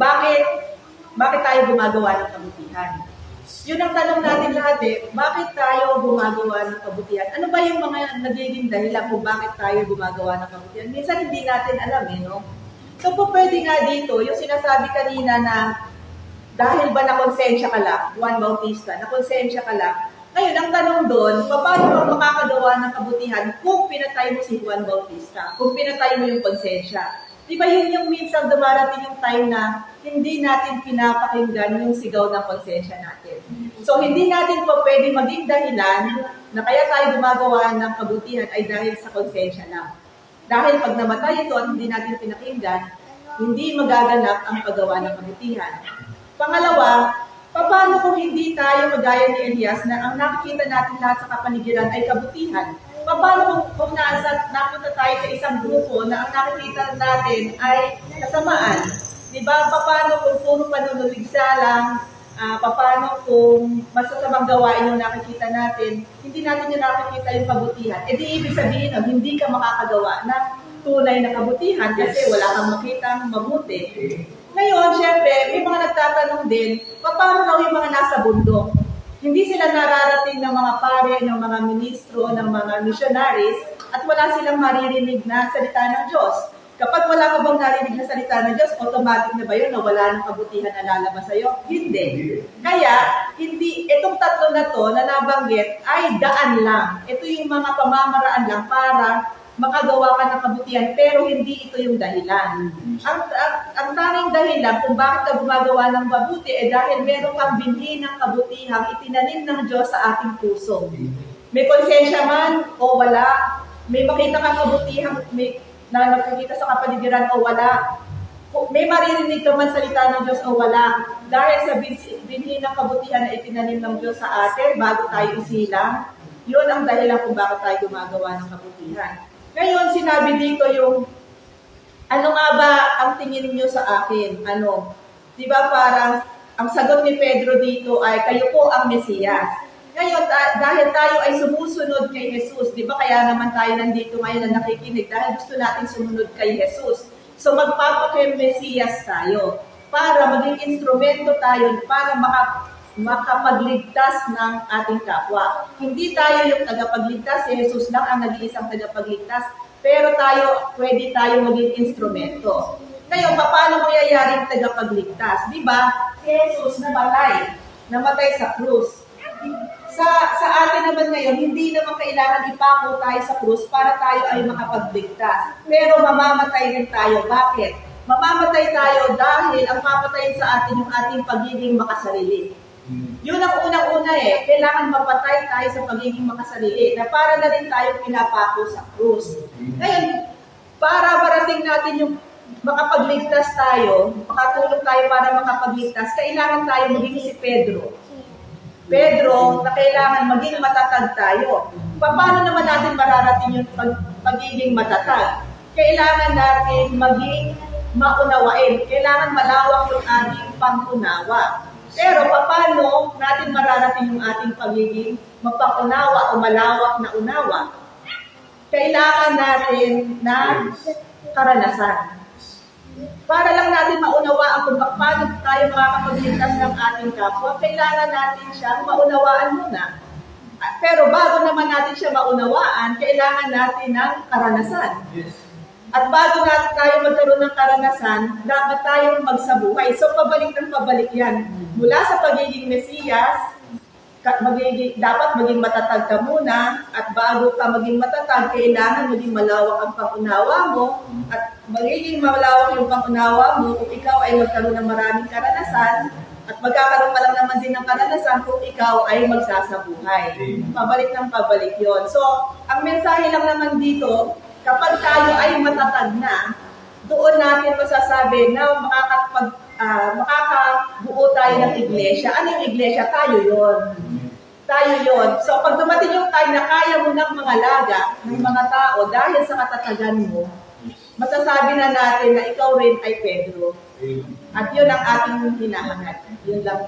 bakit tayo gumagawa ng kabutihan? Yun ang tanong natin lahat bakit tayo gumagawa ng kabutihan? Ano ba yung mga nagiging dahilan kung bakit tayo gumagawa ng kabutihan? Minsan hindi natin alam no? So po pwede nga dito, yung sinasabi kanina na dahil ba nakonsensya ka lang, Juan Bautista, nakonsensya ka lang, ngayon, ang tanong doon, paano ka makakagawa ng kabutihan kung pinatay mo si Juan Bautista, kung pinatay mo yung konsensya? Di ba yun yung minsan dumarating yung time na hindi natin pinapakinggan yung sigaw ng konsensya natin. So, hindi natin po pwede maging dahilan na kaya tayo gumagawa ng kabutihan ay dahil sa konsensya lang. Dahil pag namatay ito at hindi natin pinakinggan, hindi magaganap ang paggawa ng kabutihan. Pangalawa, paano kung hindi tayo magaya ni Elias na ang nakikita natin lahat sa kapaligiran ay kabutihan? Paano kung napunta tayo sa isang grupo na ang nakikita natin ay kasamaan? Diba? Paano kung puro panunuligsa lang? Paano kung masasamang gawain yung nakikita natin? Hindi natin yung nakikita yung kabutihan. E di ibig sabihin, hindi ka makakagawa ng tunay na kabutihan kasi wala kang makitang mabuti. Ngayon, syempre, may mga nagtatanong din, paano daw yung mga nasa bundok? Hindi sila nararating ng mga pare, ng mga ministro, ng mga missionaries, at wala silang maririnig na salita ng Diyos. Kapag wala ka bang narinig na salita ng Diyos, automatic na ba yun na wala ng kabutihan na lalabas sa'yo? Hindi. Kaya, itong tatlo na to na nabanggit ay daan lang. Ito yung mga pamamaraan lang para makagawa ka ng kabutihan, pero hindi ito yung dahilan. Ang tanging dahilan kung bakit ka gumagawa ng mabuti dahil meron kang binhi ng kabutihang itinanim ng Diyos sa ating puso. May konsensya man o wala, may makita kang kabutihang na nakikita sa kapaligiran o wala, may maririnig ka man salita ng Diyos o wala, dahil sa binhi ng kabutihan na itinanim ng Diyos sa atin bago tayo isilang, yun ang dahilan kung bakit tayo gumagawa ng kabutihan. Ngayon, sinabi dito yung, ano nga ba ang tingin niyo sa akin? Di ba parang, ang sagot ni Pedro dito ay, kayo po ang Mesiyas. Ngayon, dahil tayo ay sumusunod kay Jesus, di ba kaya naman tayo nandito ngayon na nakikinig dahil gusto natin sumunod kay Jesus. So magpapake-Mesiyas tayo para maging instrumento tayo para makapagligtas ng ating kapwa. Hindi tayo yung tagapagligtas, si Jesus lang ang nag-iisang tagapagligtas, pero pwede tayo maging instrumento. Ngayon, paano mayayari tagapagligtas? Di ba? Si Jesus namatay sa krus. Sa atin naman ngayon, hindi naman kailangan ipako tayo sa krus para tayo ay makapagligtas. Pero mamamatay rin tayo. Bakit? Mamamatay tayo dahil ang papatayin sa atin yung ating pagiging makasarili. Yun ang unang-una kailangan mapatay tayo sa pagiging makasarili na para na rin tayo pinapako sa krus. Ngayon, para marating natin yung makapagligtas tayo, makatulong tayo para makapagligtas, kailangan tayo maging si Pedro. Pedro, na kailangan maging matatag tayo. Paano naman natin mararating yung pagiging matatag? Kailangan natin maging maunawain. Kailangan malawak yung ating pangunawa. Pero paano natin mararating yung ating pagiging mapang-unawa o malawak na unawa? Kailangan natin na karanasan. Para lang natin maunawaan kung paano tayo makakapagligtas ng ating kapwa, kailangan natin siyang maunawaan muna. Pero bago naman natin siya maunawaan, kailangan natin ng karanasan. At bago natin tayo magkaroon ng karanasan, dapat tayong magsabuhay. So, pabalik ng pabalik yan. Mula sa pagiging Mesiyas, dapat maging matatag ka muna, at bago ka maging matatag, kailangan maging malawak ang pangunawa mo, at magiging malawak yung pangunawa mo kung ikaw ay magkaroon ng maraming karanasan, at magkakaroon ka lang naman din ng karanasan kung ikaw ay magsasabuhay. Pabalik ng pabalik yon. So, ang mensahe lang naman dito, kapag tayo ay matatag na, doon natin masasabi na makakabuo tayo ng iglesia. Ano yung iglesia? Tayo yon. Tayo yon. So, pag dumating yung time na kaya mo ng mga laga, ng mga tao, dahil sa katatagan mo, masasabi na natin na ikaw rin ay Pedro. At yun ang ating hinahangad. Yun lang.